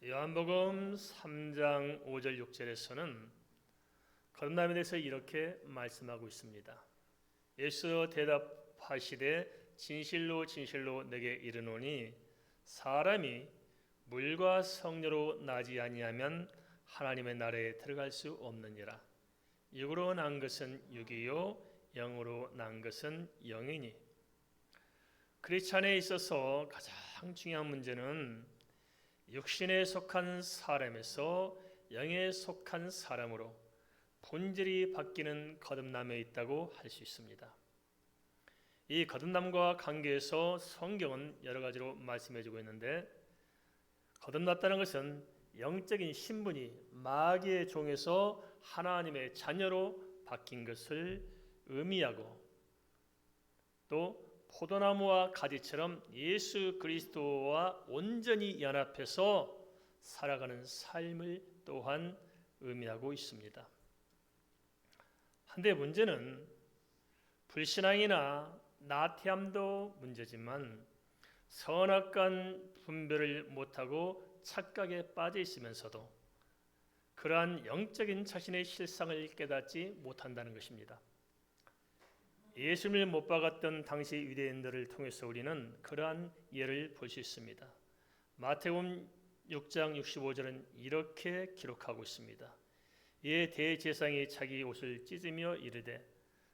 요한복음 3장 5절 6절에서는 거듭남에 대해서 이렇게 말씀하고 있습니다. 예수 대답하시되 진실로 진실로 내게 이르노니 사람이 물과 성령으로 나지 아니하면 하나님의 나라에 들어갈 수 없느니라. 육으로 난 것은 육이요 영으로 난 것은 영이니. 크리스찬에 있어서 가장 중요한 문제는 육신에 속한 사람에서 영에 속한 사람으로 본질이 바뀌는 거듭남에 있다고 할 수 있습니다. 이 거듭남과 관계에서 성경은 여러 가지로 말씀해주고 있는데, 거듭났다는 것은 영적인 신분이 마귀의 종에서 하나님의 자녀로 바뀐 것을 의미하고, 또 포도나무와 가지처럼 예수 그리스도와 온전히 연합해서 살아가는 삶을 또한 의미하고 있습니다. 한데 문제는 불신앙이나 나태함도 문제지만 선악간 분별을 못하고 착각에 빠져 있으면서도 그러한 영적인 자신의 실상을 깨닫지 못한다는 것입니다. 예수님을 못 박았던 당시 유대인들을 통해서 우리는 그러한 예를 볼 수 있습니다. 마태복음 6장 65절은 이렇게 기록하고 있습니다. 이에 대제사장이 자기 옷을 찢으며 이르되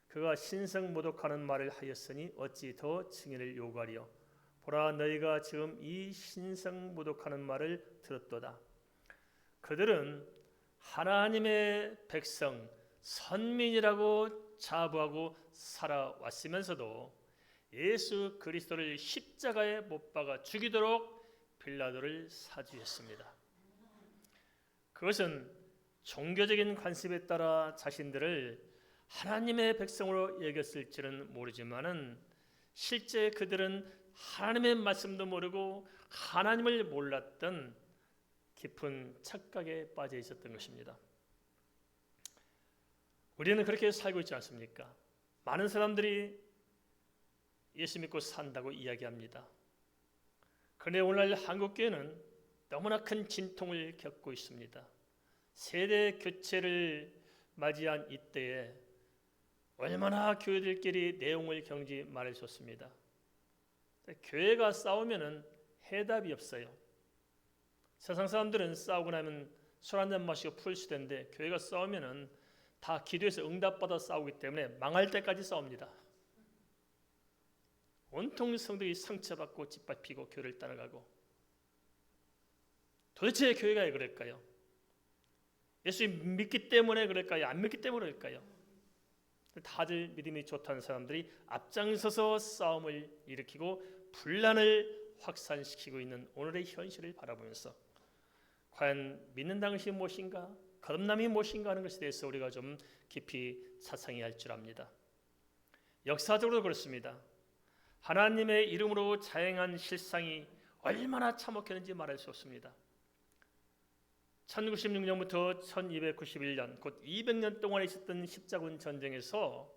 그가 신성모독하는 말을 하였으니 어찌 더 증인을 요구하리요. 보라, 너희가 지금 이 신성모독하는 말을 들었도다. 그들은 하나님의 백성 선민이라고 자부하고 살아왔으면서도 예수 그리스도를 십자가에 못 박아 죽이도록 빌라도를 사주했습니다. 그것은 종교적인 관습에 따라 자신들을 하나님의 백성으로 여겼을지는 모르지만은 실제 그들은 하나님의 말씀도 모르고 하나님을 몰랐던 깊은 착각에 빠져 있었던 것입니다. 우리는 그렇게 살고 있지 않습니까? 많은 사람들이 예수 믿고 산다고 이야기합니다. 그런데 오늘날 한국교회는 너무나 큰 진통을 겪고 있습니다. 세대 교체를 맞이한 이때에 얼마나 교회들끼리 내용을 경지 말해줬습니다. 교회가 싸우면 해답이 없어요. 세상 사람들은 싸우고 나면 술 한잔 마시고 풀수된데 교회가 싸우면 다 기도해서 응답받아 싸우기 때문에 망할 때까지 싸웁니다. 온통 성도들이 상처받고 짓밟히고 교회를 떠나가고. 도대체 교회가 왜 그럴까요? 예수 믿기 때문에 그럴까요? 안 믿기 때문에 그럴까요? 다들 믿음이 좋다는 사람들이 앞장서서 싸움을 일으키고 분란을 확산시키고 있는 오늘의 현실을 바라보면서 과연 믿는다는 것이 무엇인가? 거듭남이 무엇인가 하는 것에 대해서 우리가 좀 깊이 사상해야 할 줄 압니다. 역사적으로 그렇습니다. 하나님의 이름으로 자행한 실상이 얼마나 참혹했는지 말할 수 없습니다. 1096년부터 1291년 곧 200년 동안 있었던 십자군 전쟁에서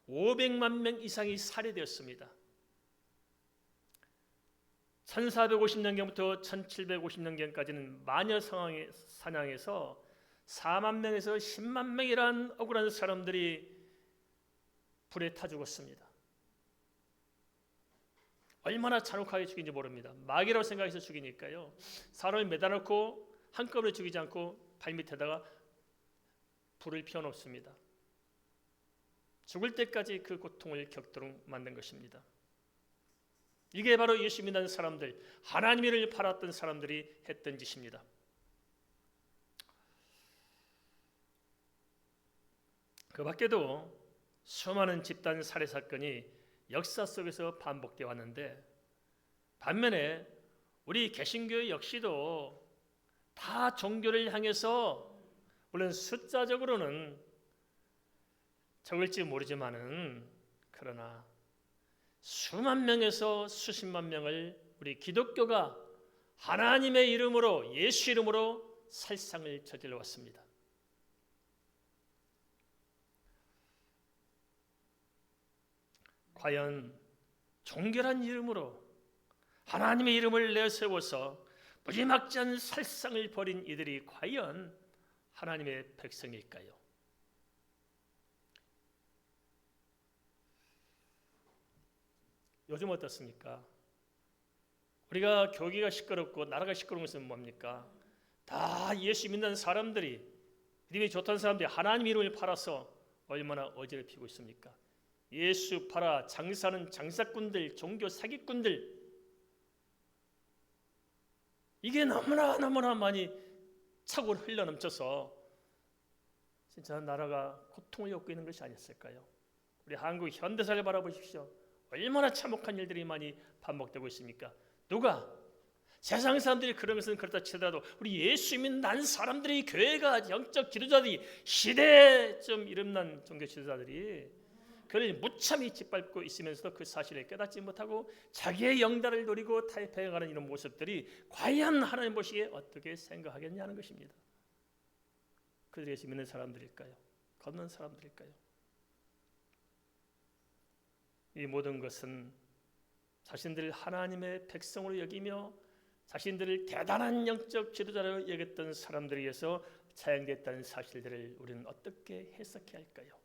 500만 명 이상이 살해되었습니다. 1450년경부터 1750년경까지는 마녀 사냥에서 4만 명에서 10만 명이란 억울한 사람들이 불에 타 죽었습니다. 얼마나 잔혹하게 죽인지 모릅니다. 마귀라고 생각해서 죽이니까요. 사람을 매달아놓고 한꺼번에 죽이지 않고 발밑에다가 불을 피워놓습니다. 죽을 때까지 그 고통을 겪도록 만든 것입니다. 이게 바로 예수 믿는 사람들, 하나님을 팔았던 사람들이 했던 짓입니다. 그 밖에도 수많은 집단 살해 사건이 역사 속에서 반복되어 왔는데, 반면에 우리 개신교 역시도 다 종교를 향해서 물론 숫자적으로는 적을지 모르지만은 그러나 수만 명에서 수십만 명을 우리 기독교가 하나님의 이름으로 예수 이름으로 살상을 저질러 왔습니다. 과연 종교란 이름으로 하나님의 이름을 내세워서 무지막지한 살상을 벌인 이들이 과연 하나님의 백성일까요? 요즘 어떻습니까? 우리가 교회가 시끄럽고 나라가 시끄러운 것은 뭡니까? 다 예수 믿는 사람들이, 믿음이 좋다는 사람들이 하나님 이름을 팔아서 얼마나 어지럽히고 있습니까? 예수 팔아 장사하는 장사꾼들, 종교 사기꾼들, 이게 너무나 많이 차고 흘러넘쳐서 진짜 나라가 고통을 겪고 있는 것이 아니었을까요? 우리 한국 현대사를 바라보십시오. 얼마나 참혹한 일들이 많이 반복되고 있습니까? 누가? 세상 사람들이 그런 것은 그렇다 치더라도 우리 예수 믿는 사람들이, 교회가, 영적 지도자들이, 시대에 좀 이름난 종교 지도자들이 그를 무참히 짓밟고 있으면서도 그 사실을 깨닫지 못하고 자기의 영달을 노리고 타협해가는 이런 모습들이 과연 하나님 보시기에 어떻게 생각하겠냐는 것입니다. 그들이 예수 믿는 사람들일까요? 걷는 사람들일까요? 이 모든 것은 자신들을 하나님의 백성으로 여기며 자신들을 대단한 영적 지도자로 여겼던 사람들에 의해서 차양됐다는 사실들을 우리는 어떻게 해석해야 할까요?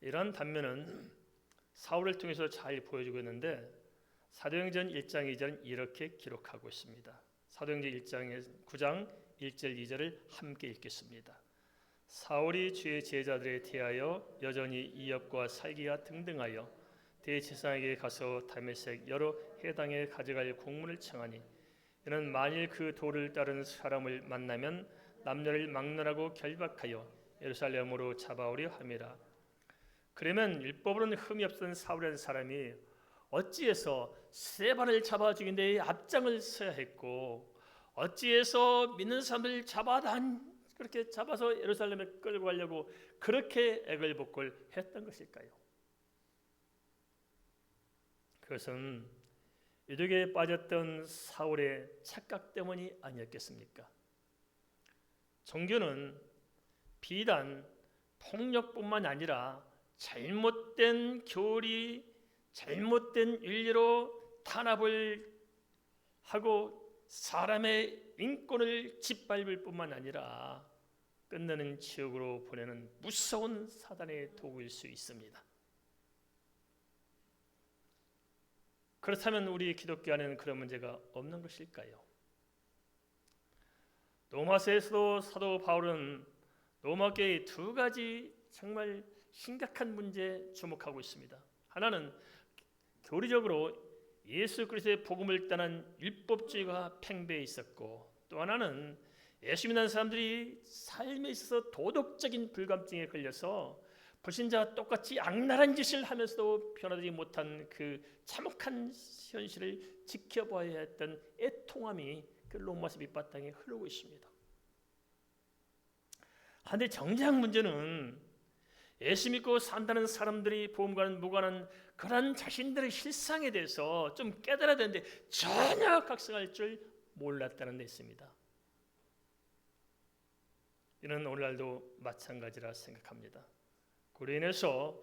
이러한 단면은 사울을 통해서 잘 보여주고 있는데 사도행전 1장 2절은 이렇게 기록하고 있습니다. 사도행전 9장 1절 2절을 함께 읽겠습니다. 사울이 주의 제자들에 대하여 여전히 이업과 살기와 등등하여 대제사장에게 가서 다메섹 여러 해당에 가져갈 공문을 청하니 이는 만일 그 도를 따르는 사람을 만나면 남녀를 막론하고 결박하여 예루살렘으로 잡아오려 함이라. 그러면 율법으로는 흠이 없던 사울이라는 사람이 어찌해서 스데반을 잡아 죽인 데에 앞장을 서야 했고 어찌해서 믿는 사람들을 그렇게 잡아서 예루살렘에 끌고 가려고 그렇게 애걸복걸 했던 것일까요? 그것은 유독에 빠졌던 사울의 착각 때문이 아니었겠습니까? 종교는 비단 폭력뿐만 아니라 잘못된 교리, 잘못된 윤리로 탄압을 하고 사람의 인권을 짓밟을 뿐만 아니라 끝내는 지옥으로 보내는 무서운 사단의 도구일 수 있습니다. 그렇다면 우리 기독교 안에는 그런 문제가 없는 것일까요? 로마서에서도 사도 바울은 로마교회의 두 가지 정말 심각한 문제에 주목하고 있습니다. 하나는 교리적으로 예수 그리스도의 복음을 떠난 율법주의가 팽배해 있었고, 또 하나는 예수 믿는 사람들이 삶에 있어서 도덕적인 불감증에 걸려서 불신자와 똑같이 악랄한 짓을 하면서도 변화되지 못한 그 참혹한 현실을 지켜봐야 했던 애통함이 그 로마서 밑바탕에 흐르고 있습니다. 그런데 정작 문제는 예수 믿고 산다는 사람들이 복음과는 무관한 그런 자신들의 실상에 대해서 좀 깨달아야 되는데 전혀 각성할 줄 몰랐다는 데 있습니다. 이는 오늘날도 마찬가지라 생각합니다. 그로 인해서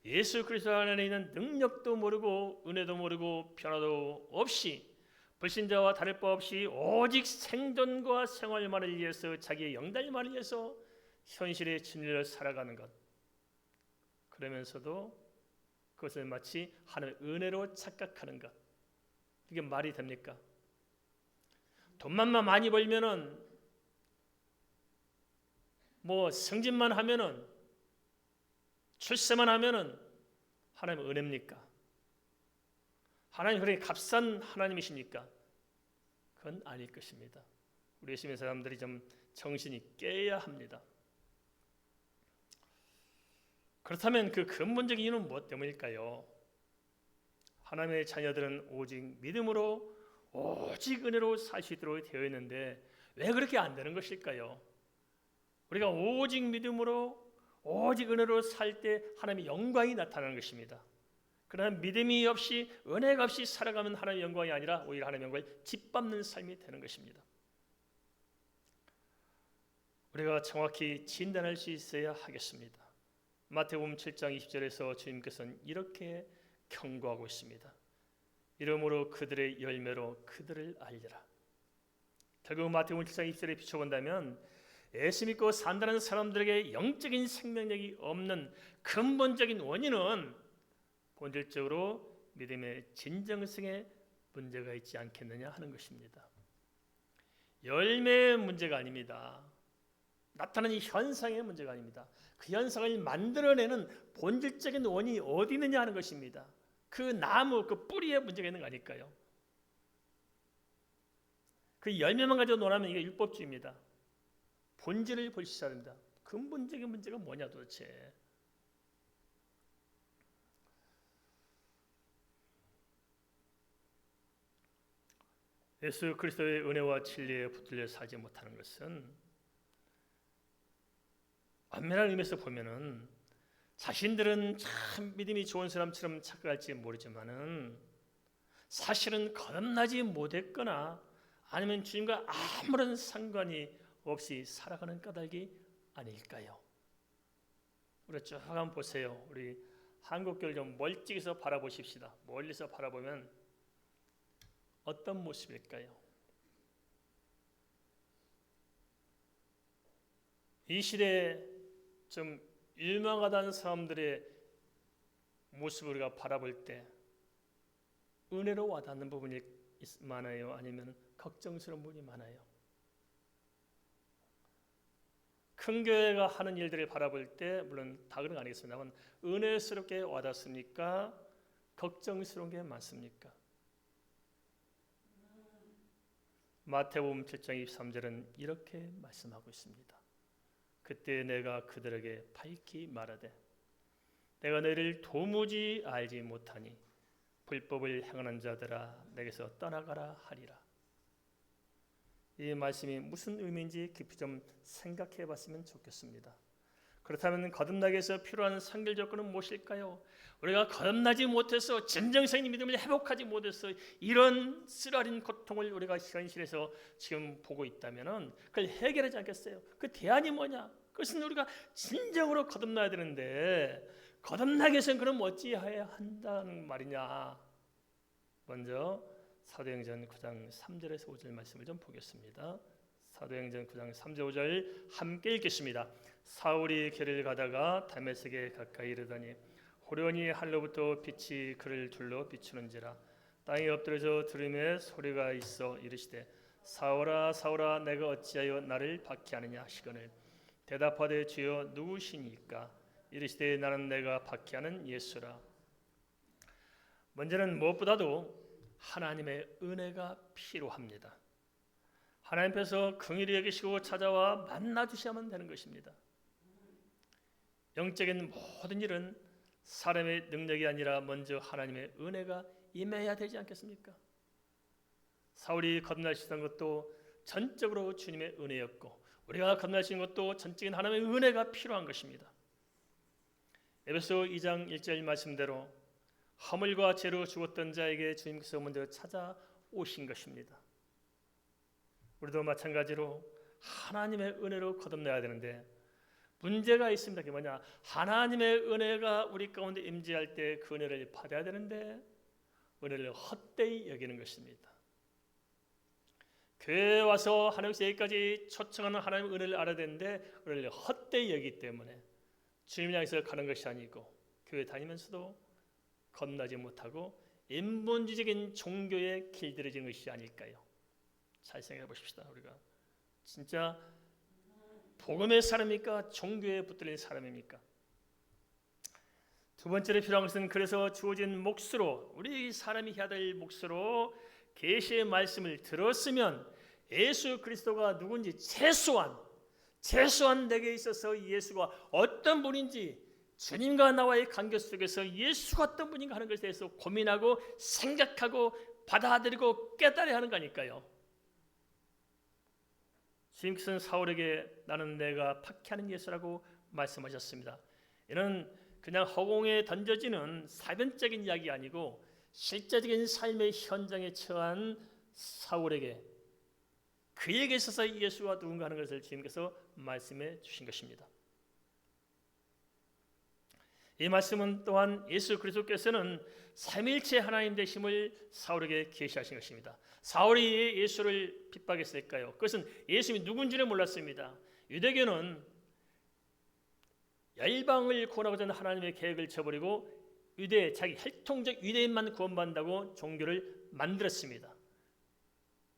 예수 그리스도 안에 있는 능력도 모르고 은혜도 모르고 변화도 없이 불신자와 다를 바 없이 오직 생존과 생활만을 위해서 자기의 영달만을 위해서 현실의 진리를 살아가는 것, 그러면서도 그것을 마치 하나님의 은혜로 착각하는 것, 이게 말이 됩니까? 돈만 많이 벌면은 뭐 성진만 하면은 출세만 하면은 하나님 은혜입니까? 하나님 그렇게 값싼 하나님이십니까? 그건 아닐 것입니다. 우리 예수 믿는 사람들이 좀 정신이 깨야 합니다. 그렇다면 그 근본적인 이유는 무엇 때문일까요? 하나님의 자녀들은 오직 믿음으로 오직 은혜로 살 수 있도록 되어 있는데 왜 그렇게 안 되는 것일까요? 우리가 오직 믿음으로 오직 은혜로 살 때 하나님의 영광이 나타나는 것입니다. 그러나 믿음이 없이 은혜가 없이 살아가면 하나님의 영광이 아니라 오히려 하나님의 영광을 짓밟는 삶이 되는 것입니다. 우리가 정확히 진단할 수 있어야 하겠습니다. 마태복음 7장 20절에서 주님께서는 이렇게 경고하고 있습니다. 이러므로 그들의 열매로 그들을 알리라. 결국 마태복음 7장 20절에 비춰본다면 예수 믿고 산다는 사람들에게 영적인 생명력이 없는 근본적인 원인은 본질적으로 믿음의 진정성에 문제가 있지 않겠느냐 하는 것입니다. 열매의 문제가 아닙니다. 나타나는 현상의 문제가 아닙니다. 그 현상을 만들어내는 본질적인 원인이 어디 있느냐 하는 것입니다. 그 나무, 그 뿌리에 문제가 있는 거 아닐까요? 그 열매만 가지고 논하면 이게 율법주의입니다. 본질을 보시셔야 됩니다. 근본적인 문제가 뭐냐 도대체. 예수 그리스도의 은혜와 진리에 붙들려 살지 못하는 것은 엄밀한 의미에서 보면은 자신들은 참 믿음이 좋은 사람처럼 착각할지 모르지만은 사실은 거듭나지 못했거나 아니면 주님과 아무런 상관이 없이 살아가는 까닭이 아닐까요? 우리 쭉 한번 보세요. 우리 한국교회를 좀 멀찍이서 바라보십시다. 멀리서 바라보면 어떤 모습일까요? 이 시대에 좀 유명하다는 사람들의 모습을 우리가 바라볼 때 은혜로 와닿는 부분이 많아요? 아니면 걱정스러운 부분이 많아요? 큰 교회가 하는 일들을 바라볼 때 물론 다 그런 거 아니겠습니다만 은혜스럽게 와닿습니까? 걱정스러운 게 많습니까? 마태복음 7장 23절은 이렇게 말씀하고 있습니다. 그때 내가 그들에게 밝히 말하되 내가 너희를 도무지 알지 못하니 불법을 행하는 자들아 내게서 떠나가라 하리라. 이 말씀이 무슨 의미인지 깊이 좀 생각해 봤으면 좋겠습니다. 그렇다면 거듭나기 위해서 필요한 선결 조건은 무엇일까요? 우리가 거듭나지 못해서 진정성인 믿음을 회복하지 못해서 이런 쓰라린 고통을 우리가 현실에서 지금 보고 있다면 그걸 해결하지 않겠어요? 그 대안이 뭐냐? 그것은 우리가 진정으로 거듭나야 되는데 거듭나기 위해서는 그럼 어찌해야 한다는 말이냐? 먼저 사도행전 9장 3절에서 5절 말씀을 좀 보겠습니다. 사도행전 9장 3절 5절 함께 읽겠습니다. 사울이 길을 가다가 다메섹에 가까이 이르더니 호련히 하늘로부터 빛이 그를 둘러 비추는지라 땅에 엎드려져 들음에 소리가 있어 이르시되 사울아 사울아 내가 어찌하여 나를 박해하느냐 하시거늘 대답하되 주여 누구시니까 이르시되 나는 내가 박해하는 예수라. 먼저는 무엇보다도 하나님의 은혜가 필요합니다. 하나님께서 긍휼히 여기시고 찾아와 만나 주셔야만 되는 것입니다. 영적인 모든 일은 사람의 능력이 아니라 먼저 하나님의 은혜가 임해야 되지 않겠습니까? 사울이 거듭나시던 것도 전적으로 주님의 은혜였고 우리가 거듭나시는 것도 전적인 하나님의 은혜가 필요한 것입니다. 에베소 2장 1절 말씀대로 허물과 죄로 죽었던 자에게 주님께서 먼저 찾아오신 것입니다. 우리도 마찬가지로 하나님의 은혜로 거듭나야 되는데 문제가 있습니다. 그게 뭐냐? 하나님의 은혜가 우리 가운데 임재할 때 그 은혜를 받아야 되는데 은혜를 헛되이 여기는 것입니다. 교회에 와서 하나님께서 여기까지 초청하는 하나님의 은혜를 알아야 되는데 은혜를 헛되이 여기기 때문에 주님을 향해서 가는 것이 아니고 교회 다니면서도 거듭나지 못하고 인본주의적인 종교에 길들여진 것이 아닐까요? 잘 생각해 보십시다. 우리가 진짜 복음의 사람입니까? 종교에 붙들린 사람입니까? 두 번째로 필요한 것은 그래서 주어진 몫으로 우리 사람이 해야 될 몫으로 계시의 말씀을 들었으면 예수 그리스도가 누군지 최소한 내게 있어서 예수가 어떤 분인지 주님과 나와의 관계 속에서 예수가 어떤 분인가 하는 것에 대해서 고민하고 생각하고 받아들이고 깨달아야 하는 거니까요. 주님께서는 사울에게 나는 내가 박해하는 예수라고 말씀하셨습니다. 이는 그냥 허공에 던져지는 사변적인 이야기 아니고 실제적인 삶의 현장에 처한 사울에게 그에게 있어서 예수가 누군가 하는 것을 주님께서 말씀해 주신 것입니다. 이 말씀은 또한 예수 그리스도께서는 삼위일체 하나님 되심을 사울에게 계시하신 것입니다. 사울이 예수를 핍박했을까요? 그것은 예수님이 누군지를 몰랐습니다. 유대교는 열방을 구원하고자 하는 하나님의 계획을 저버리고 자기 혈통적 유대인만 구원받는다고 종교를 만들었습니다.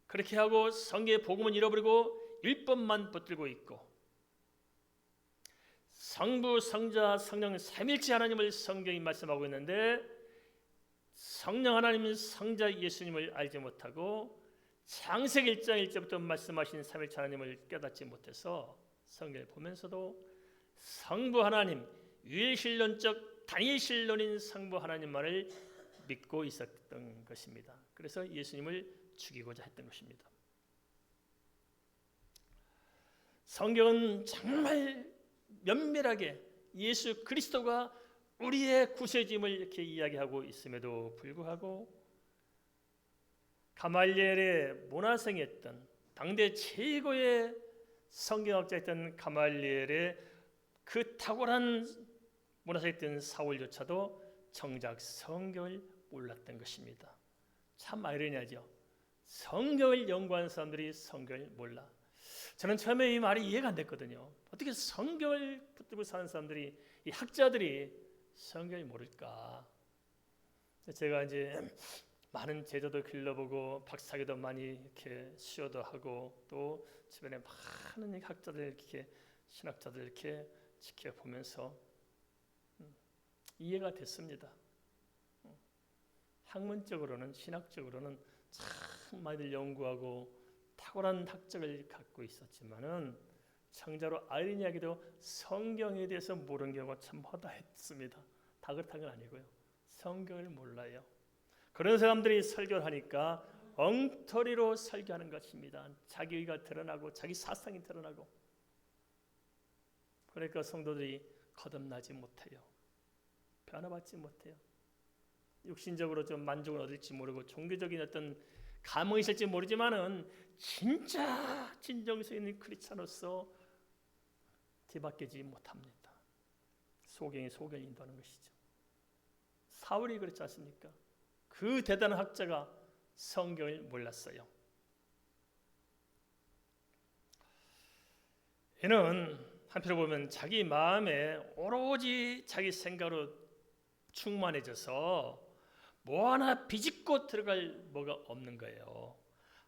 그렇게 하고 성경의 복음은 잃어버리고 율법만 붙들고 있고 성부, 성자, 성령 삼위일체 하나님을 성경이 말씀하고 있는데 성령 하나님은 성자 예수님을 알지 못하고 창세기 1장 1절부터 말씀하신 삼위일체 하나님을 깨닫지 못해서 성경을 보면서도 성부 하나님, 유일신론적 단일신론인 성부 하나님만을 믿고 있었던 것입니다. 그래서 예수님을 죽이고자 했던 것입니다. 성경은 정말 면밀하게 예수 그리스도가 우리의 구세주임을 이렇게 이야기하고 있음에도 불구하고 가말리엘의 문화생이었던 당대 최고의 성경학자였던 가말리엘의 그 탁월한 문화생이었던 사울조차도 정작 성경을 몰랐던 것입니다. 참 아이러니하죠. 성경을 연구하는 사람들이 성경을 몰라. 저는 처음에 이 말이 이해가 안 됐거든요. 어떻게 성경을 붙들고 사는 사람들이, 이 학자들이 성경을 모를까? 제가 이제 많은 제자도 길러보고 박사학위도 많이 이렇게 수여도 하고 또 주변에 많은 학자들 이렇게 신학자들 이렇게 지켜보면서 이해가 됐습니다. 학문적으로는 신학적으로는 참 많이들 연구하고 탁월한 학적을 갖고 있었지만은 청자로 아이러니하게도 성경에 대해서 모르는 경우가 참 허다했습니다. 다 그렇다는 건 아니고요. 성경을 몰라요. 그런 사람들이 설교를 하니까 엉터리로 설교하는 것입니다. 자기가 드러나고 자기 사상이 드러나고 그러니까 성도들이 거듭나지 못해요. 변화받지 못해요. 육신적으로 좀 만족을 얻을지 모르고 종교적인 어떤 감흥이 있을지 모르지만은 진짜 진정성 있는 크리스찬으로서 뒤바뀌지 못합니다. 소경이 소경을 인도하는 것이죠. 사울이 그렇지 않습니까? 그 대단한 학자가 성경을 몰랐어요. 이는 한편으로 보면 자기 마음에 오로지 자기 생각으로 충만해져서 뭐 하나 비집고 들어갈 뭐가 없는 거예요.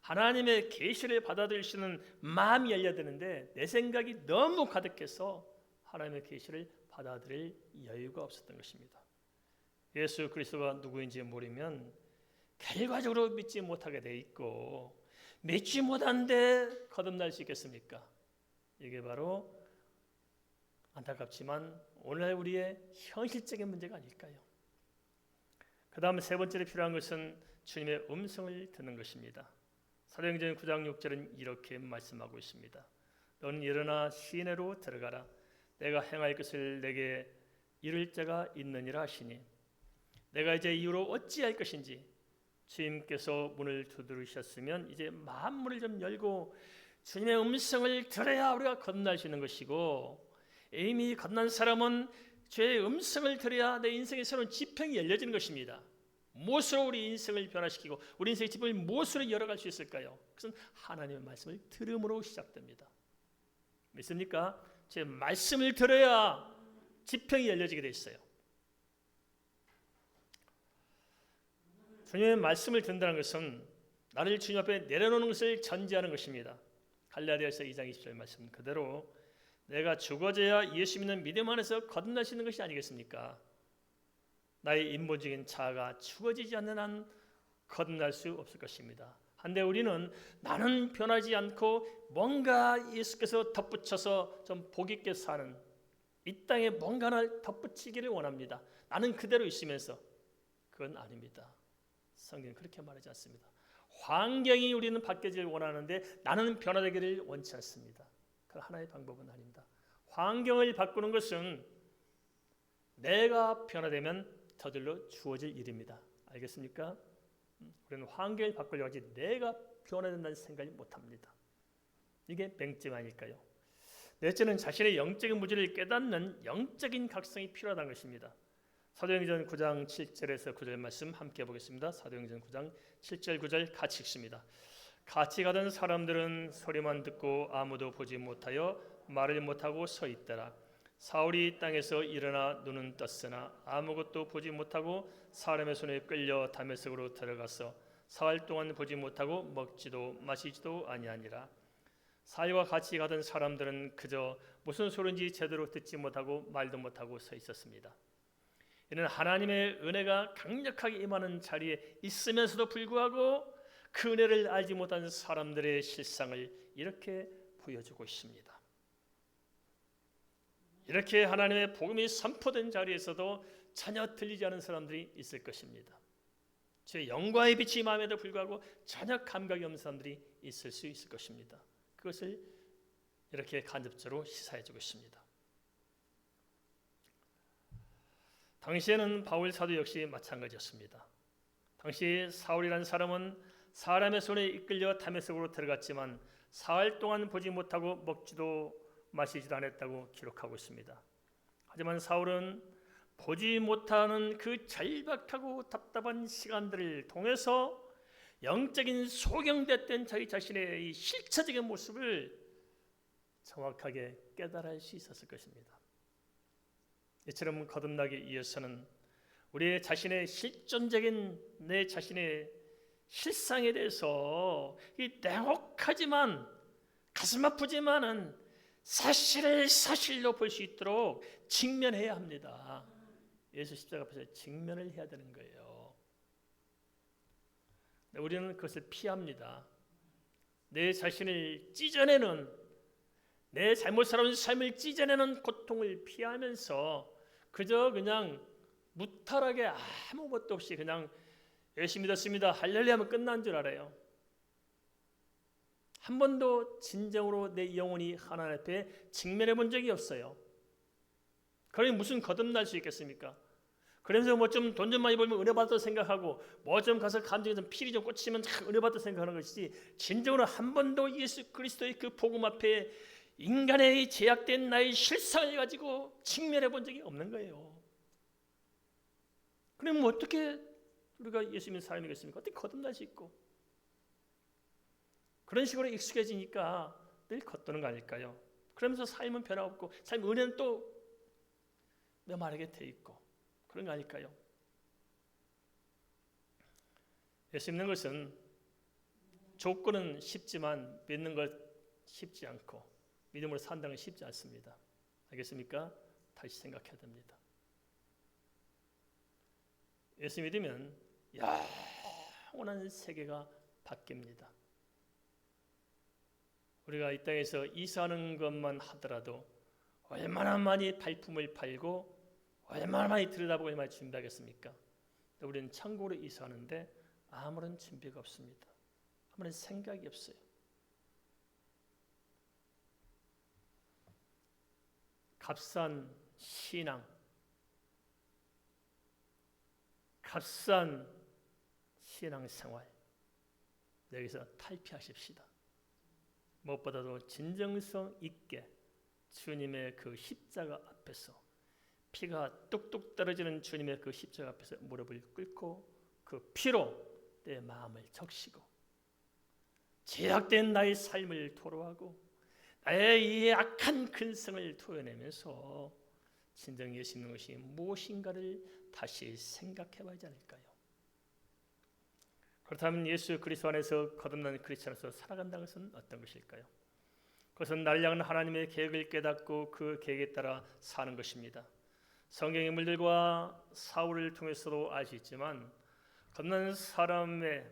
하나님의 계시를 받아들이시는 마음이 열려야 되는데 내 생각이 너무 가득해서 하나님의 계시를 받아들일 여유가 없었던 것입니다. 예수 그리스도가 누구인지 모르면 결과적으로 믿지 못하게 돼 있고 믿지 못하는데 거듭날 수 있겠습니까? 이게 바로 안타깝지만 오늘날 우리의 현실적인 문제가 아닐까요? 그 다음 세 번째로 필요한 것은 주님의 음성을 듣는 것입니다. 사도행전 9장 6절은 이렇게 말씀하고 있습니다. 너는 일어나 시내로 들어가라. 내가 행할 것을 내게 이룰 자가 있느니라 하시니 내가 이제 이후로 어찌할 것인지 주님께서 문을 두드리셨으면 이제 마음문을 좀 열고 주님의 음성을 들어야 우리가 거듭날 수 있는 것이고 이미 거듭난 사람은 주의 음성을 들어야 내 인생의 새로운 지평이 열려지는 것입니다. 무엇으로 우리 인생을 변화시키고 우리 인생의 지평을 무엇으로 열어갈 수 있을까요? 그것은 하나님의 말씀을 들음으로 시작됩니다. 믿습니까? 제 말씀을 들어야 지평이 열려지게 돼 있어요. 주님의 말씀을 듣는다는 것은 나를 주님 앞에 내려놓는 것을 전제하는 것입니다. 갈라디아서 2장 20절 말씀 그대로 내가 죽어져야 예수 믿는 믿음 안에서 거듭날 수 있는 것이 아니겠습니까? 나의 인본적인 자아가 죽어지지 않는 한 거듭날 수 없을 것입니다. 한데 우리는 나는 변하지 않고 뭔가 예수께서 덧붙여서 좀 복 있게 사는 이 땅에 뭔가 하나 덧붙이기를 원합니다. 나는 그대로 있으면서 그건 아닙니다. 성경은 그렇게 말하지 않습니다. 환경이 우리는 바뀌어지길 원하는데 나는 변화되기를 원치 않습니다. 그 하나의 방법은 아닙니다. 환경을 바꾸는 것은 내가 변화되면 저절로 주어질 일입니다. 알겠습니까? 우리는 환경을 바꾸려고 하지 내가 변화된다는 생각을 못합니다. 이게 맹점 아닐까요? 넷째는 자신의 영적인 무지를 깨닫는 영적인 각성이 필요하다는 것입니다. 사도행전 9장 7절에서 9절 말씀 함께 보겠습니다. 사도행전 9장 7절 9절 같이 읽습니다. 같이 가던 사람들은 소리만 듣고 아무도 보지 못하여 말을 못하고 서 있더라. 사울이 땅에서 일어나 눈은 떴으나 아무것도 보지 못하고 사람의 손에 끌려 다메섹으로 들어가서 사흘 동안 보지 못하고 먹지도 마시지도 아니하니라. 사울과 같이 가던 사람들은 그저 무슨 소리인지 제대로 듣지 못하고 말도 못하고 서 있었습니다. 이는 하나님의 은혜가 강력하게 임하는 자리에 있으면서도 불구하고 그 은혜를 알지 못한 사람들의 실상을 이렇게 보여주고 있습니다. 이렇게 하나님의 복음이 선포된 자리에서도 전혀 들리지 않은 사람들이 있을 것입니다. 제 영광의 빛이 임함에도 불구하고 전혀 감각이 없는 사람들이 있을 수 있을 것입니다. 그것을 이렇게 간접적으로 시사해주고 있습니다. 당시에는 바울 사도 역시 마찬가지였습니다. 당시 사울이라는 사람은 사람의 손에 이끌려 다메섹으로 들어갔지만 사흘 동안 보지 못하고 먹지도 마시지도 않았다고 기록하고 있습니다. 하지만 사울은 보지 못하는 그 절박하고 답답한 시간들을 통해서 영적인 소경됐던 자기 자신의 이 실체적인 모습을 정확하게 깨달을 수 있었을 것입니다. 이처럼 거듭나기 위해서는 우리 자신의 실존적인 내 자신의 실상에 대해서 이 냉혹하지만 가슴 아프지만은 사실을 사실로 볼 수 있도록 직면해야 합니다. 예수 십자가 앞에서 직면을 해야 되는 거예요. 우리는 그것을 피합니다. 내 자신을 찢어내는, 내 잘못 살아온 삶을 찢어내는 고통을 피하면서 그저 그냥 무탈하게 아무것도 없이 그냥 예수 믿었습니다, 할렐루야 하면 끝난 줄 알아요. 한 번도 진정으로 내 영혼이 하나님 앞에 직면해 본 적이 없어요. 그러니 무슨 거듭날 수 있겠습니까? 그러면서 뭐 좀 돈 좀 많이 벌면 은혜 받았다 생각하고 뭐 좀 가서 감정에 좀 피리 좀 꽂히면 은혜 받았다 생각하는 것이지, 진정으로 한 번도 예수 그리스도의 그 복음 앞에 인간의 제약된 나의 실상을 가지고 직면해 본 적이 없는 거예요. 그럼 뭐 어떻게 우리가 예수 믿는 사람이겠습니까? 어떻게 거듭날 수 있고 그런 식으로 익숙해지니까 늘 겉도는 거 아닐까요? 그러면서 삶은 변화없고 삶 은혜는 또 메마르게 돼 있고 그런 거 아닐까요? 예수 믿는 것은 조건은 쉽지만 믿는 것 쉽지 않고 믿음으로 산다는 건 쉽지 않습니다. 알겠습니까? 다시 생각해야 됩니다. 예수 믿으면 영원한 세계가 바뀝니다. 우리가 이 땅에서 이사하는 것만 하더라도 얼마나 많이 발품을 팔고 얼마나 많이 들여다보고 얼마나 준비하겠습니까? 우리는 천국으로 이사하는데 아무런 준비가 없습니다. 아무런 생각이 없어요. 값싼 신앙, 값싼 신앙생활, 여기서 탈피하십시다. 무엇보다도 진정성 있게 주님의 그 십자가 앞에서, 피가 뚝뚝 떨어지는 주님의 그 십자가 앞에서 무릎을 꿇고 그 피로 내 마음을 적시고 제약된 나의 삶을 토로하고 나의 이 악한 근성을 토해내면서 진정 예수 믿는 것이 무엇인가를 다시 생각해 봐야 하지 않을까요? 그렇다면 예수 그리스도 안에서 거듭난 크리스천으로서 살아간다는 것은 어떤 것일까요? 그것은 나를 향한 하나님의 계획을 깨닫고 그 계획에 따라 사는 것입니다. 성경의 인물들과 사울을 통해서도 알 수 있지만 거듭난 사람의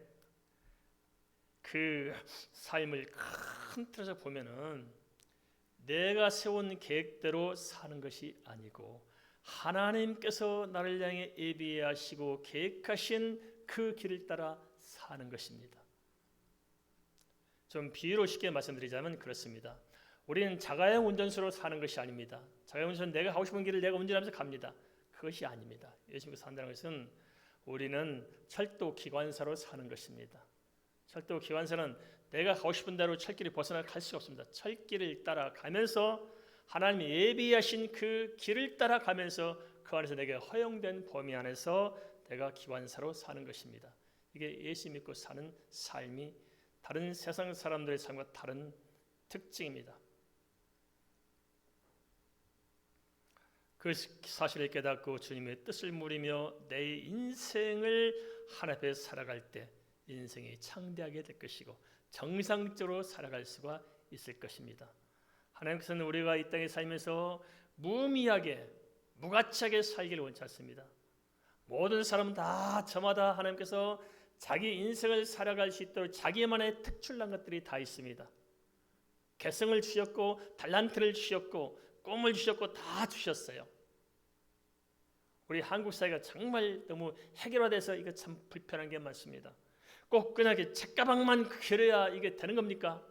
그 삶을 큰 틀에서 보면은 내가 세운 계획대로 사는 것이 아니고 하나님께서 나를 향해 예비하시고 계획하신 그 길을 따라 사는 것입니다. 좀 비유로 쉽게 말씀드리자면 그렇습니다. 우리는 자가용 운전수로 사는 것이 아닙니다. 자가용 운전수는 내가 가고 싶은 길을 내가 운전하면서 갑니다. 그것이 아닙니다. 예수 믿고 산다는 것은 우리는 철도 기관사로 사는 것입니다. 철도 기관사는 내가 가고 싶은 대로 철길을 벗어나 갈 수가 없습니다. 철길을 따라가면서 하나님이 예비하신 그 길을 따라가면서 그 안에서 내게 허용된 범위 안에서 내가 기관사로 사는 것입니다. 이게 예수 믿고 사는 삶이 다른 세상 사람들의 삶과 다른 특징입니다. 그 사실을 깨닫고 주님의 뜻을 물으며 내 인생을 하나님 앞에 살아갈 때 인생이 창대하게 될 것이고 정상적으로 살아갈 수가 있을 것입니다. 하나님께서는 우리가 이 땅에 살면서 무의미하게 무가치하게 살기를 원치 않습니다. 모든 사람은 다 저마다 하나님께서 자기 인생을 살아갈 수 있도록 자기만의 특출난 것들이 다 있습니다. 개성을 주셨고 달란트를 주셨고 꿈을 주셨고 다 주셨어요. 우리 한국 사회가 정말 너무 해결화돼서 이거 참 불편한 게 많습니다. 꼭 그냥 책가방만 그려야 이게 되는 겁니까?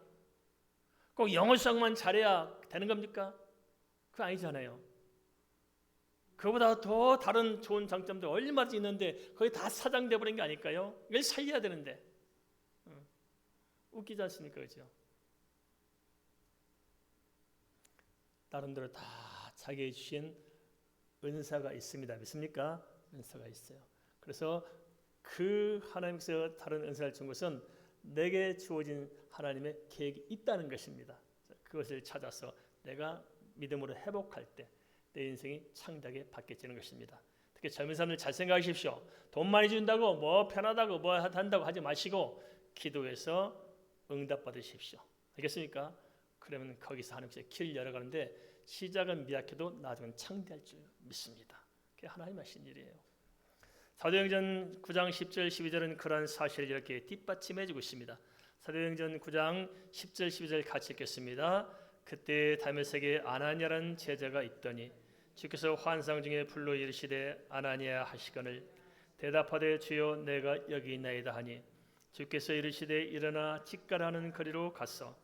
꼭 영어 수학만 잘해야 되는 겁니까? 그거 아니잖아요. 그보다 더 다른 좋은 장점도 얼마든지 있는데 거기 다 사장돼 버린 게 아닐까요? 이걸 살려야 되는데 웃기지 않습니까? 그죠? 나름대로 다 자기의 주신 은사가 있습니다. 믿습니까? 은사가 있어요. 그래서 그 하나님께서 다른 은사를 준 것은 내게 주어진 하나님의 계획이 있다는 것입니다. 그것을 찾아서 내가 믿음으로 회복할 때 내 인생이 창대하게 바뀌어지는 것입니다. 특히 젊은 사람들 잘 생각하십시오. 돈 많이 준다고 뭐 편하다고 뭐 한다고 하지 마시고 기도해서 응답 받으십시오. 알겠습니까? 그러면 거기서 하나님께서 길을 열어가는데 시작은 미약해도 나중은 창대할 줄 믿습니다. 그게 하나님 하신 일이에요. 사도행전 9장 10절 12절은 그러한 사실을 이렇게 뒷받침해주고 있습니다. 사도행전 9장 10절 12절 같이 읽겠습니다. 그때 다메섹에 아나니아라는 제자가 있더니 주께서 환상 중에 불러 이르시되 아나니아 하시거늘 대답하되 주여 내가 여기 있나이다 하니 주께서 이르시되 일어나 직가라는 거리로 갔어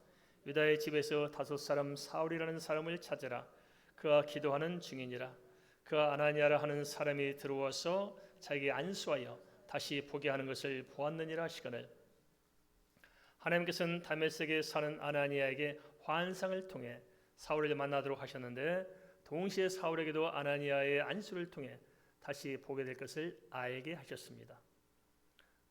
유다의 집에서 5 사람 사울이라는 사람을 찾으라 그가 기도하는 중이니라 그가 아나니아라 하는 사람이 들어와서 자기에게 안수하여 다시 보게 하는 것을 보았느니라 하시거늘 하나님께서는 다메섹에 사는 아나니아에게 환상을 통해 사울을 만나도록 하셨는데 동시에 사울에게도 아나니아의 안수를 통해 다시 보게 될 것을 알게 하셨습니다.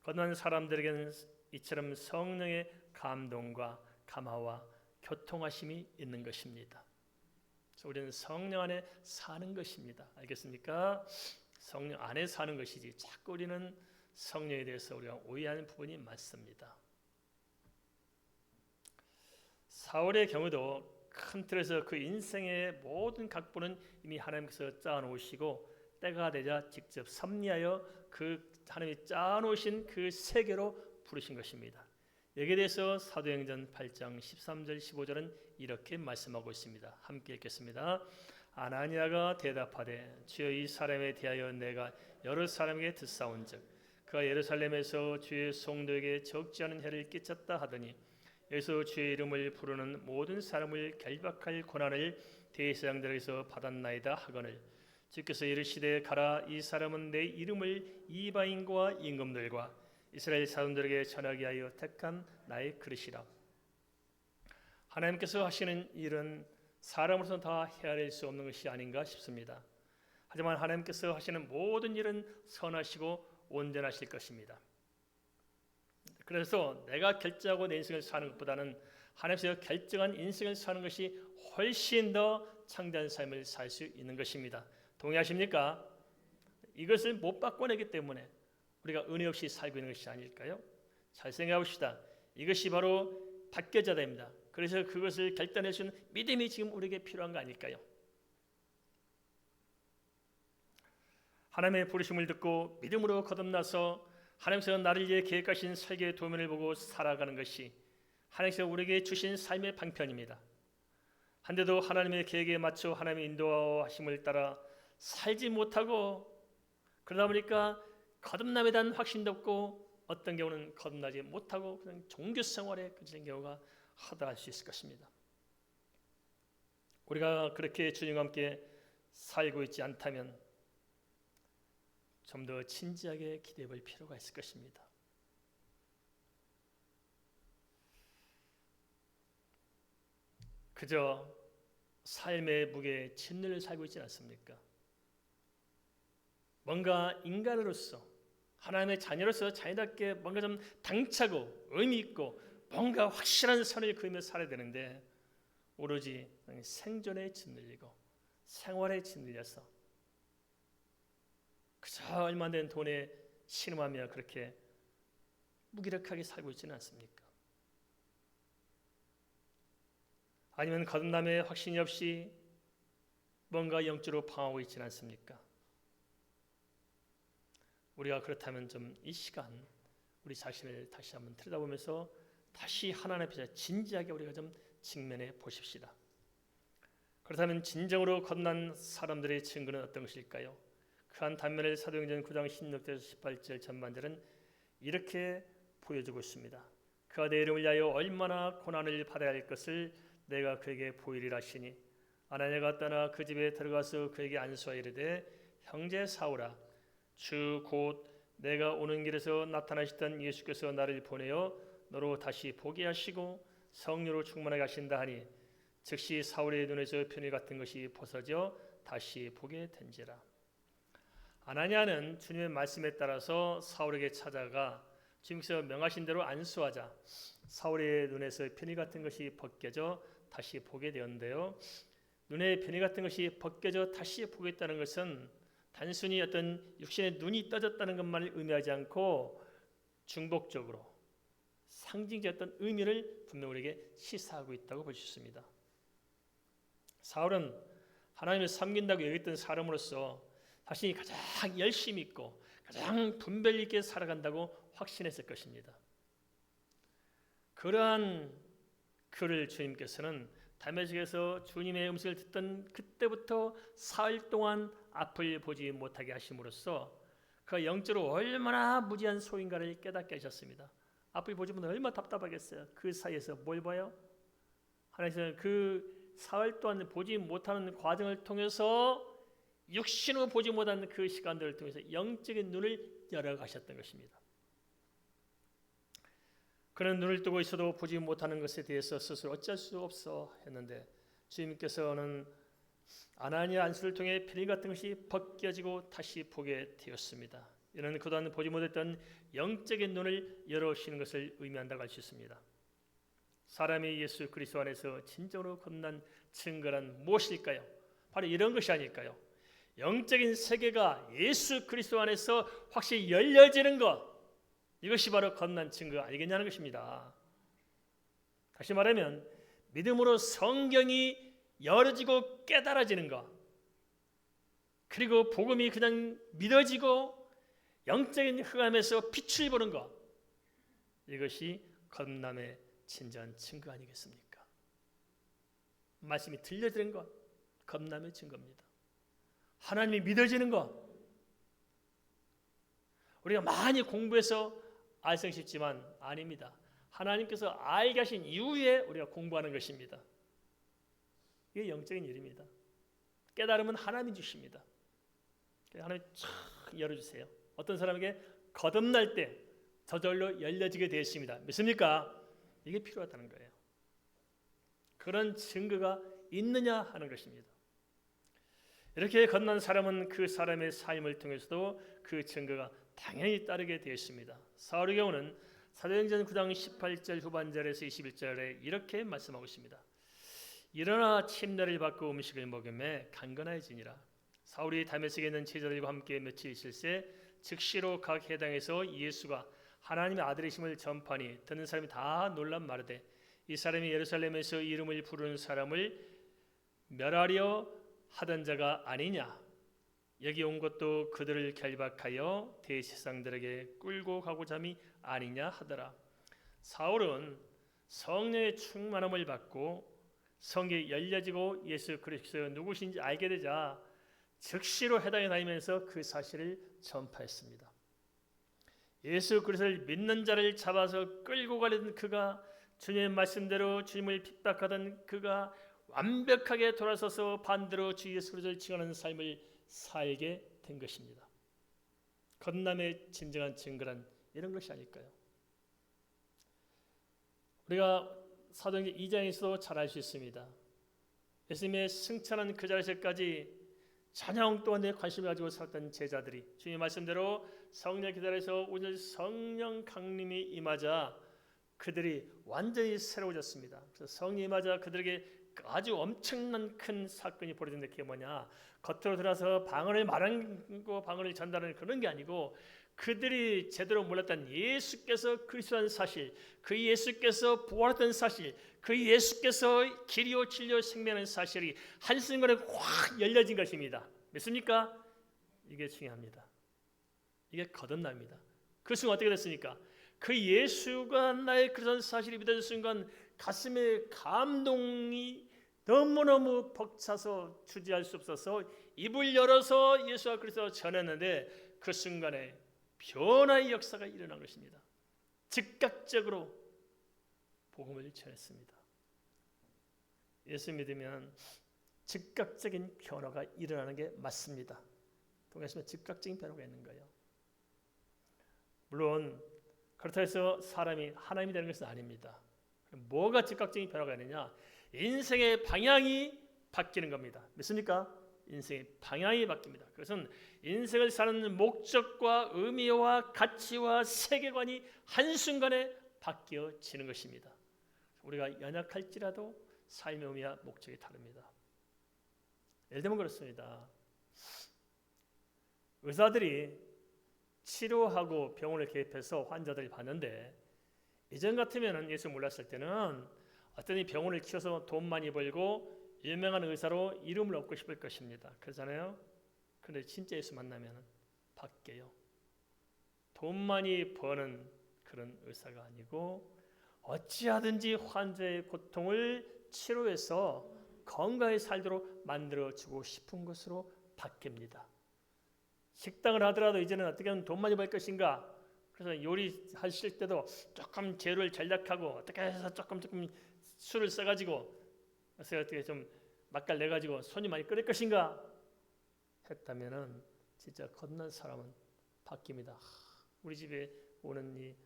건너는 사람들에게는 이처럼 성령의 감동과 감화와 교통하심이 있는 것입니다. 그래서 우리는 성령 안에 사는 것입니다. 알겠습니까? 성령 안에 사는 것이지 자꾸 우리는 성령에 대해서 우리가 오해하는 부분이 많습니다. 사울의 경우도 큰 틀에서 그 인생의 모든 각본은 이미 하나님께서 짜놓으시고 때가 되자 직접 섭리하여 그 하나님이 짜놓으신 그 세계로 부르신 것입니다. 여기에 대해서 사도행전 8장 13절 15절은 이렇게 말씀하고 있습니다. 함께 읽겠습니다. 아나니아가 대답하되 주여 이 사람에 대하여 내가 여러 사람에게 듣사온즉 그가 예루살렘에서 주의 성도에게 적지 않은 해를 끼쳤다 하더니 여기서 주의 이름을 부르는 모든 사람을 결박할 권한을 대제사장들에게서 받았나이다 하거늘 주께서 이르시되 가라 이 사람은 내 이름을 이방인과 임금들과 이스라엘 사람들에게 전하게 하여 택한 나의 그릇이라. 하나님께서 하시는 일은 사람으로서는 다 헤아릴 수 없는 것이 아닌가 싶습니다. 하지만 하나님께서 하시는 모든 일은 선하시고 온전하실 것입니다. 그래서 내가 결정하고 내 인생을 사는 것보다는 하나님께서 결정한 인생을 사는 것이 훨씬 더 창대한 삶을 살 수 있는 것입니다. 동의하십니까? 이것을 못 바꿔내기 때문에 우리가 은혜 없이 살고 있는 것이 아닐까요? 잘 생각해 봅시다. 이것이 바로 바뀌어져야 됩니다. 그래서 그것을 결단할 수 있는 믿음이 지금 우리에게 필요한 거 아닐까요? 하나님의 부르심을 듣고 믿음으로 거듭나서 하나님께서 나를 위해 계획하신 설계의 도면을 보고 살아가는 것이 하나님께서 우리에게 주신 삶의 방편입니다. 한데도 하나님의 계획에 맞춰 하나님의 인도하심을 따라 살지 못하고 그러다 보니까 거듭남에 대한 확신도 없고 어떤 경우는 거듭나지 못하고 그냥 종교 생활에 그치는 경우가 허다할 수 있을 것입니다. 우리가 그렇게 주님과 함께 살고 있지 않다면 좀 더 진지하게 기대해 볼 필요가 있을 것입니다. 그저 삶의 무게에 짓눌려 살고 있지 않습니까? 뭔가 인간으로서 하나님의 자녀로서 자녀답게 뭔가 좀 당차고 의미 있고 뭔가 확실한 선을 그으며 살아야 되는데 오로지 생존에 짓눌리고 생활에 짓눌려서 그저 얼마 안 되는 돈에 신음하며 그렇게 무기력하게 살고 있지는 않습니까? 아니면 거듭남의 확신이 없이 뭔가 영적으로 방황하고 있지는 않습니까? 우리가 그렇다면 좀 이 시간 우리 자신을 다시 한번 들여다보면서 다시 하나님 앞에 진지하게 우리가 좀 직면해 보십시다. 그렇다면 진정으로 거듭난 사람들의 증거는 어떤 것일까요? 그 한 단면을 사도행전 9장 16절에서 18절 전반절은 이렇게 보여주고 있습니다. 그가 내 이름을 위하여 얼마나 고난을 받아야 할 것을 내가 그에게 보이리라 하시니 아나니아가 떠나 그 집에 들어가서 그에게 안수하여 이르되 형제 사울아 주 곧 내가 오는 길에서 나타나시던 예수께서 나를 보내어 너로 다시 보게 하시고 성령으로 충만하게 하신다 하니 즉시 사울의 눈에서 편의 같은 것이 벗어져 다시 보게 된지라. 아나니아는 주님의 말씀에 따라서 사울에게 찾아가 주님께서 명하신 대로 안수하자 사울의 눈에서 편의 같은 것이 벗겨져 다시 보게 되었는데요. 눈에 편의 같은 것이 벗겨져 다시 보겠다는 것은 단순히 어떤 육신의 눈이 떠졌다는 것만을 의미하지 않고 중복적으로 상징적 어떤 의미를 분명 우리에게 시사하고 있다고 볼 수 있습니다. 사울은 하나님을 섬긴다고 여겼던 사람으로서 자신이 가장 열심히 있고 가장 분별 있게 살아간다고 확신했을 것입니다. 그러한 그를 주님께서는 다메섹에서 주님의 음성을 듣던 그때부터 사흘 동안 앞을 보지 못하게 하심으로써 그가 영적으로 얼마나 무지한 소인가를 깨닫게 하셨습니다. 앞을 보지 못하면 얼마나 답답하겠어요. 그 사이에서 뭘 봐요? 하나님께서는 그 사흘 동안 보지 못하는 과정을 통해서 육신으로 보지 못하는 그 시간들을 통해서 영적인 눈을 열어가셨던 것입니다. 그는 눈을 뜨고 있어도 보지 못하는 것에 대해서 스스로 어쩔 수 없어 했는데 주님께서는 아나니아 안수를 통해 편의 같은 것이 벗겨지고 다시 보게 되었습니다. 이는 그동안 보지 못했던 영적인 눈을 열어주시는 것을 의미한다고 할 수 있습니다. 사람이 예수 그리스도 안에서 진정으로 거듭난 증거란 무엇일까요? 바로 이런 것이 아닐까요? 영적인 세계가 예수 그리스도 안에서 확실히 열려지는 것, 이것이 바로 거듭난 증거 아니겠냐는 것입니다. 다시 말하면 믿음으로 성경이 열어지고 깨달아지는 것, 그리고 복음이 그냥 믿어지고 영적인 흑암에서 빛을 보는 것, 이것이 거듭남의 진정한 증거 아니겠습니까? 말씀이 들려지는 것, 거듭남의 증거입니다. 하나님이 믿어지는 것, 우리가 많이 공부해서 알성 싶지만 아닙니다. 하나님께서 알게 하신 이후에 우리가 공부하는 것입니다. 이게 영적인 일입니다. 깨달음은 하나님이 주십니다. 하나님 쫙 열어주세요. 어떤 사람에게 거듭날 때 저절로 열려지게 되었습니다. 믿습니까? 이게 필요하다는 거예요. 그런 증거가 있느냐 하는 것입니다. 이렇게 거듭난 사람은 그 사람의 삶을 통해서도 그 증거가 당연히 따르게 되었습니다. 사울의 경우는 사도행전 9장 18절 후반절에서 21절에 이렇게 말씀하고 있습니다. 일어나 침례를 받고 음식을 먹으며 강건해지니라. 사울이 다메섹에 있는 제자들과 함께 며칠 있을새 즉시로 각 해당에서 예수가 하나님의 아들이심을 전파하니 듣는 사람이 다 놀란 마르되 이 사람이 예루살렘에서 이름을 부르는 사람을 멸하려 하던 자가 아니냐. 여기 온 것도 그들을 결박하여 대제사장들에게 끌고 가고자 함이 아니냐 하더라. 사울은 성령의 충만함을 받고 성경이 열려지고 예수 그리스도가 누구신지 알게 되자 즉시로 해당에 다니면서 그 사실을 전파했습니다. 예수 그리스도를 믿는 자를 잡아서 끌고 가려던 그가, 주님의 말씀대로 주님을 핍박하던 그가 완벽하게 돌아서서 반대로 주 예수 그리스도를 증언하는 삶을 살게 된 것입니다. 거듭남의 진정한 증거란 이런 것이 아닐까요? 우리가 사도행전 2장에서도 잘 알 수 있습니다. 예수님의 승천한 그 자리에서까지 찬양 동안에 관심을 가지고 살았던 제자들이 주님 말씀대로 성령 기다려서 오늘 성령 강림이 임하자 그들이 완전히 새로워졌습니다. 그래서 성령이 임하자 그들에게 아주 엄청난 큰 사건이 벌어진다. 그게 뭐냐? 겉으로 들어서 방언을 말하고 방언을 전달하는 그런 게 아니고 그들이 제대로 몰랐던 예수께서 그리스도라는 사실, 그 예수께서 부활했던 사실, 그 예수께서 길이요 진리요 생명이라는 사실이 한순간에 확 열려진 것입니다. 믿습니까? 이게 중요합니다. 이게 거듭납니다. 그 순간 어떻게 됐습니까? 그 예수가 나의 그런 사실이 믿어진 순간 가슴에 감동이 너무너무 벅차서 주지할 수 없어서 입을 열어서 예수와 그리스도를 전했는데 그 순간에 변화의 역사가 일어난 것입니다. 즉각적으로 복음을 전했습니다. 예수 믿으면 즉각적인 변화가 일어나는 게 맞습니다. 동의하시면 즉각적인 변화가 있는 거예요. 물론 그렇다고 해서 사람이 하나님이 되는 것은 아닙니다. 뭐가 즉각적인 변화가 있느냐? 인생의 방향이 바뀌는 겁니다. 믿습니까? 인생의 방향이 바뀝니다. 그것은 인생을 사는 목적과 의미와 가치와 세계관이 한순간에 바뀌어지는 것입니다. 우리가 연약할지라도 삶의 의미와 목적이 다릅니다. 예를 들면 그렇습니다. 의사들이 치료하고 병원을 개입해서 환자들을 봤는데 이전 같으면 예수 몰랐을 때는 어떤 병원을 키워서 돈 많이 벌고 유명한 의사로 이름을 얻고 싶을 것입니다. 그렇잖아요. 그런데 진짜 예수 만나면 바뀌어요. 돈 많이 버는 그런 의사가 아니고 어찌하든지 환자의 고통을 치료해서 건강하게 살도록 만들어주고 싶은 것으로 바뀝니다. 식당을 하더라도 이제는 어떻게 하면 돈 많이 벌 것인가? 그래서 요리하실 때도 조금 재료를 전략하고 어떻게 해서 조금 술을 써가지고 그래서 어떻게 좀 맛깔 내가지고 손이 많이 끓일 것인가 했다면은 진짜 겁난 사람은 바뀝니다. 우리 집에 오는 이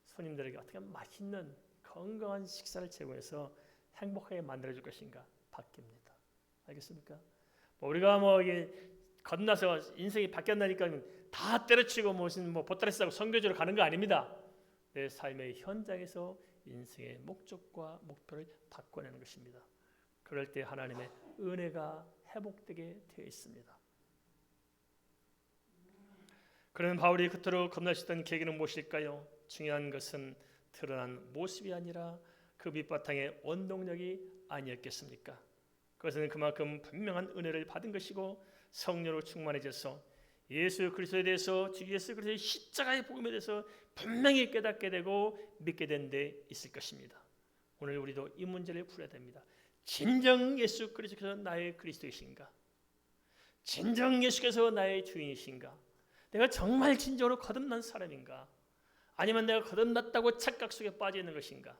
손님들에게 어떻게 맛있는 건강한 식사를 제공해서 행복하게 만들어줄 것인가 바뀝니다. 알겠습니까? 우리가 이게 겁나서 인생이 바뀌었나니까 다 때려치고 무슨 보따리 싸고 선교지로 가는 거 아닙니다. 내 삶의 현장에서 인생의 목적과 목표를 바꿔내는 것입니다. 그럴 때 하나님의 은혜가 회복되게 되어 있습니다. 그런 바울이 그토록 겁나셨던 계기는 무엇일까요? 중요한 것은 드러난 모습이 아니라 그 밑바탕의 원동력이 아니었겠습니까? 그것은 그만큼 분명한 은혜를 받은 것이고 성령으로 충만해져서 예수 그리스도에 대해서 주 예수 그리스도의 십자가의 복음에 대해서 분명히 깨닫게 되고 믿게 된 데 있을 것입니다. 오늘 우리도 이 문제를 풀어야 됩니다. 진정 예수 그리스도께서 나의 그리스도이신가? 진정 예수께서 나의 주인이신가? 내가 정말 진정으로 거듭난 사람인가? 아니면 내가 거듭났다고 착각 속에 빠져 있는 것인가?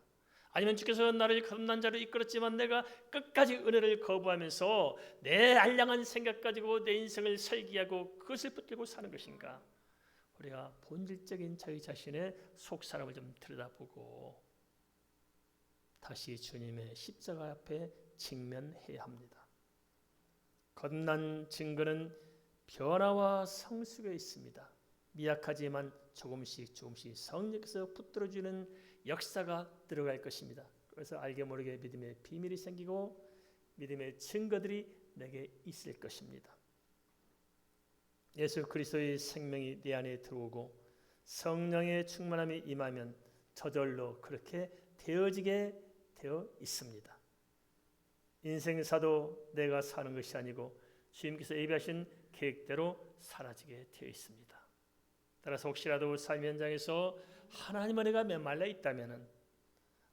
아니면 주께서 나를 거듭난 자로 이끌었지만 내가 끝까지 은혜를 거부하면서 내 알량한 생각 가지고 내 인생을 설계하고 그것을 붙들고 사는 것인가? 우리가 본질적인 저희 자신의 속사람을 좀 들여다보고 다시 주님의 십자가 앞에 직면해야 합니다. 거듭난 증거는 변화와 성숙에 있습니다. 미약하지만 조금씩 성령께서 붙들어주는 역사가 들어갈 것입니다. 그래서 알게 모르게 믿음의 비밀이 생기고 믿음의 증거들이 내게 있을 것입니다. 예수 그리스도의 생명이 내 안에 들어오고 성령의 충만함이 임하면 저절로 그렇게 되어지게 되어 있습니다. 인생사도 내가 사는 것이 아니고 주님께서 예비하신 계획대로 사라지게 되어 있습니다. 따라서 혹시라도 삶 현장에서 하나님 은혜가 메말라 있다면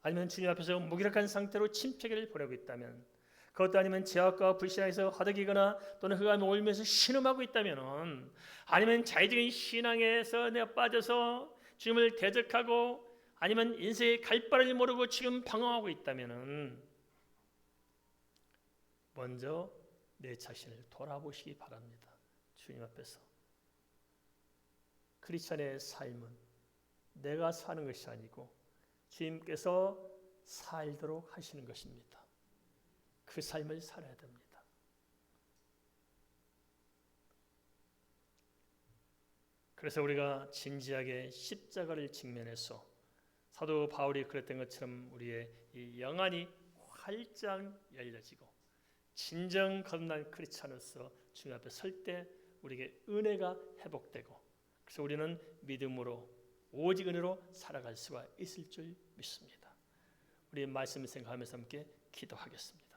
아니면 주님 앞에서 무기력한 상태로 침체기를 보내고 있다면 그것도 아니면 제약과 불신앙에서 허덕이거나 또는 흑암에 올면서 신음하고 있다면 아니면 자의적인 신앙에서 내가 빠져서 주님을 대적하고 아니면 인생의 갈 바를 모르고 지금 방황하고 있다면 먼저 내 자신을 돌아보시기 바랍니다. 주님 앞에서 크리스천의 삶은 내가 사는 것이 아니고 주님께서 살도록 하시는 것입니다. 그 삶을 살아야 됩니다. 그래서 우리가 진지하게 십자가를 직면해서 사도 바울이 그랬던 것처럼 우리의 이 영안이 활짝 열려지고 진정 거듭난 크리스찬으로서 주님 앞에 설 때 우리에게 은혜가 회복되고, 그래서 우리는 믿음으로 오직 은혜로 살아갈 수가 있을 줄 믿습니다. 우리 말씀을 생각하면서 함께 기도하겠습니다.